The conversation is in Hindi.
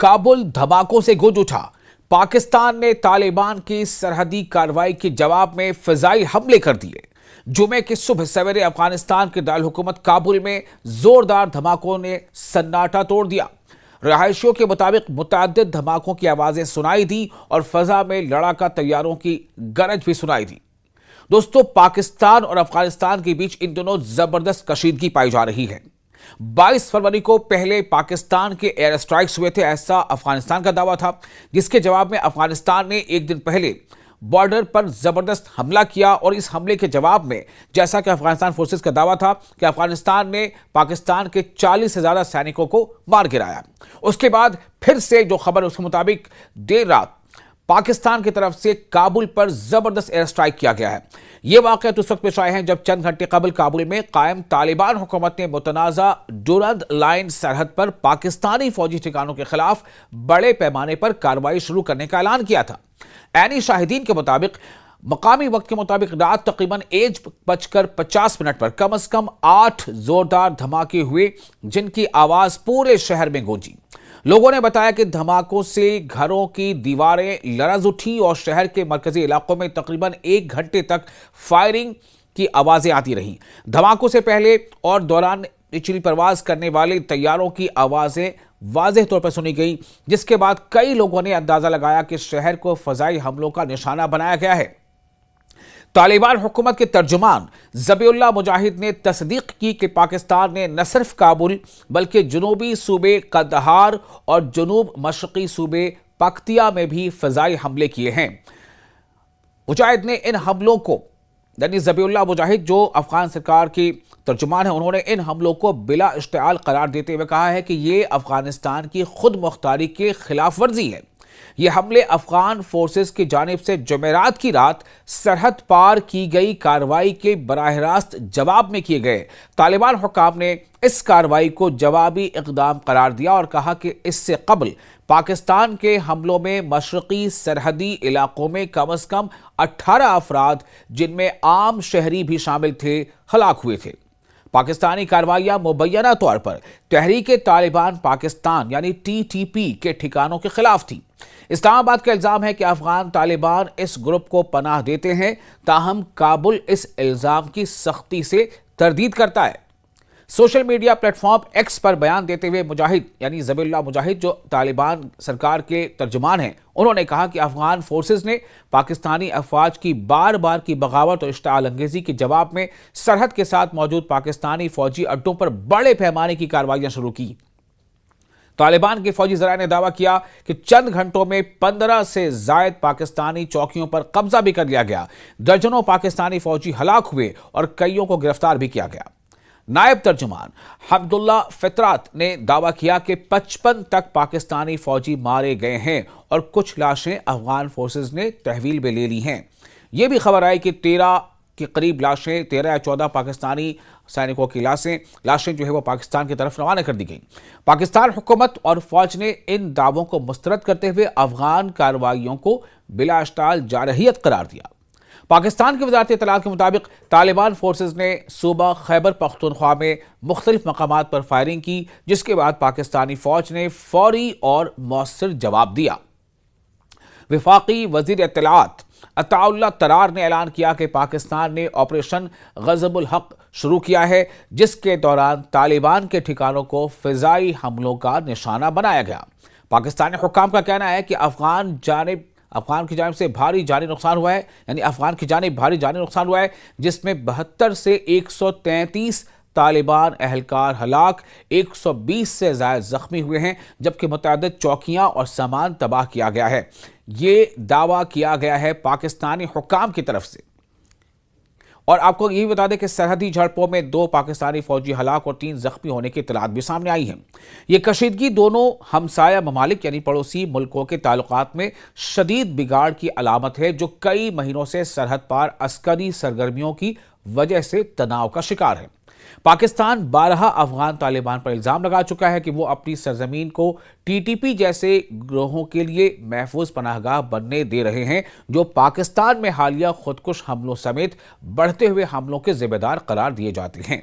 काबुल धमाकों से गूंज उठा। पाकिस्तान ने तालिबान की सरहदी कार्रवाई के जवाब में फिजाई हमले कर दिए। जुमे की सुबह सवेरे अफगानिस्तान के दारुल हुकूमत काबुल में जोरदार धमाकों ने सन्नाटा तोड़ दिया। रहायशियों के मुताबिक मुतअद्दिद धमाकों की आवाजें सुनाई दी और फजा में लड़ाका तैयारों की गरज भी सुनाई दी। दोस्तों, पाकिस्तान और अफगानिस्तान के बीच इन दिनों जबरदस्त कशीदगी पाई जा रही है। 22 फरवरी को पहले पाकिस्तान के एयर स्ट्राइक्स हुए थे, ऐसा अफगानिस्तान का दावा था, जिसके जवाब में अफगानिस्तान ने एक दिन पहले बॉर्डर पर जबरदस्त हमला किया। और इस हमले के जवाब में, जैसा कि अफगानिस्तान फोर्सेस का दावा था कि अफगानिस्तान ने पाकिस्तान के 40 से ज्यादा सैनिकों को मार गिराया। उसके बाद फिर से जो खबर उसके मुताबिक देर रात पाकिस्तान की तरफ से काबुल पर जबरदस्त एयर स्ट्राइक किया गया है। यह वाकया उस वक्त पेश आए हैं जब चंद घंटे कबल काबुल में कायम तालिबान हुकूमत ने मुतनाज़ा डुरंद लाइन सरहद पर पाकिस्तानी फौजी ठिकानों के खिलाफ बड़े पैमाने पर कार्रवाई शुरू करने का ऐलान किया था। ऐनी शाहिदीन के मुताबिक मकामी वक्त के मुताबिक रात तकरीबन 1:50 पर कम से कम 8 जोरदार धमाके हुए, जिनकी आवाज पूरे शहर में गूंजी। लोगों ने बताया कि धमाकों से घरों की दीवारें लरज उठी और शहर के मरकजी इलाकों में तकरीबन 1 घंटे तक फायरिंग की आवाजें आती रहीं। धमाकों से पहले और दौरान निचली परवाज करने वाले तैयारों की आवाजें वाज़ेह तौर पर सुनी गई, जिसके बाद कई लोगों ने अंदाजा लगाया कि शहर को फजाई हमलों का निशाना बनाया गया है। तालिबान हुकूमत के तर्जुमान ज़बीउल्लाह मुजाहिद ने तस्दीक की कि पाकिस्तान ने न सिर्फ काबुल बल्कि जुनूबी सूबे कंदहार और जुनूब मशरकी सूबे पख्तिया में भी फ़िज़ाई हमले किए हैं। मुजाहिद ने इन हमलों को, यानी ज़बीउल्लाह मुजाहिद जो अफगान सरकार की तर्जुमान है, उन्होंने इन हमलों को बिला इश्तिआल करार देते हुए कहा है कि ये अफगानिस्तान की खुद मुख्तारी के खिलाफ वर्जी है। ये हमले अफगान फोर्सेस की जानिब से जुमेरात की रात सरहद पार की गई कार्रवाई के बराह रास्त जवाब में किए गए। तालिबान हुक्काम ने इस कार्रवाई को जवाबी इक़दाम करार दिया और कहा कि इससे कबल पाकिस्तान के हमलों में मशरकी सरहदी इलाकों में कम से कम 18 अफराद, जिनमें आम शहरी भी शामिल थे, हलाक हुए थे। पाकिस्तानी कार्रवाइयां मुबैना तौर पर तहरीके तालिबान पाकिस्तान यानी TTP के ठिकानों के खिलाफ थी। इस्लामाबाद का इल्जाम है कि अफगान तालिबान इस ग्रुप को पनाह देते हैं, ताहम काबुल इस इल्जाम की सख्ती से तरदीद करता है। सोशल मीडिया प्लेटफॉर्म एक्स पर बयान देते हुए मुजाहिद यानी ज़बीउल्लाह मुजाहिद जो तालिबान सरकार के तर्जुमान हैं, उन्होंने कहा कि अफगान फोर्सेस ने पाकिस्तानी अफवाज की बार बार की बगावत और इश्तिआल अंगेजी के जवाब में सरहद के साथ मौजूद पाकिस्तानी फौजी अड्डों पर बड़े पैमाने की कार्रवाइयां शुरू की। तालिबान के फौजी जराए ने दावा किया कि चंद घंटों में 15 से जायद पाकिस्तानी चौकियों पर कब्जा भी कर लिया गया। दर्जनों पाकिस्तानी फौजी हलाक हुए और कईयों को गिरफ्तार भी किया गया। नायब तर्जुमान हम्दुल्लाह फितरात ने दावा किया कि 55 तक पाकिस्तानी फौजी मारे गए हैं और कुछ लाशें अफगान फोर्सेस ने तहवील में ले ली हैं। यह भी खबर आई कि 13 के करीब लाशें, 13 या 14 पाकिस्तानी सैनिकों की लाशें जो है वो पाकिस्तान की तरफ रवाना कर दी गई। पाकिस्तान हुकूमत और फौज ने इन दावों को मुस्तरद करते हुए अफगान कार्रवाइयों को बिला इश्तिआल जारहियत करार दिया। पाकिस्तान की वज़ारत इत्तलात के मुताबिक तालिबान फोर्सेस ने सूबा खैबर पख्तूनख्वा में मुख्तलिफ मकामात पर फायरिंग की, जिसके बाद पाकिस्तानी फौज ने फौरी और मौसर जवाब दिया। वफाकी वज़ीर इत्तलात अताउल्लाह तरार ने ऐलान किया कि पाकिस्तान ने ऑपरेशन गज़बुल हक शुरू किया है, जिसके दौरान तालिबान के ठिकानों को फिजाई हमलों का निशाना बनाया गया। पाकिस्तानी हुक्काम का कहना है कि अफगान की जानिब से भारी जानी नुकसान हुआ है, यानी अफगान की जानिब भारी जानी नुकसान हुआ है, जिसमें 72 से 133 तालिबान एहलकार हलाक, 120 से ज़ायद जख्मी हुए हैं, जबकि मुतअद्दिद चौकियां और सामान तबाह किया गया है। ये दावा किया गया है पाकिस्तानी हुक्काम की तरफ से। और आपको यही बता दें कि सरहदी झड़पों में 2 पाकिस्तानी फौजी हलाक और 3 जख्मी होने की इत्तलात भी सामने आई हैं। ये कशीदगी दोनों हमसाया ममालिक यानी पड़ोसी मुल्कों के ताल्लुकात में शदीद बिगाड़ की अलामत है, जो कई महीनों से सरहद पार अस्करी सरगर्मियों की वजह से तनाव का शिकार है। पाकिस्तान 12 अफगान तालिबान पर इल्जाम लगा चुका है कि वो अपनी सरजमीन को TTP जैसे ग्रोहों के लिए महफूज पनाहगाह बनने दे रहे हैं, जो पाकिस्तान में हालिया खुदकुश हमलों समेत बढ़ते हुए हमलों के जिम्मेदार करार दिए जाते हैं।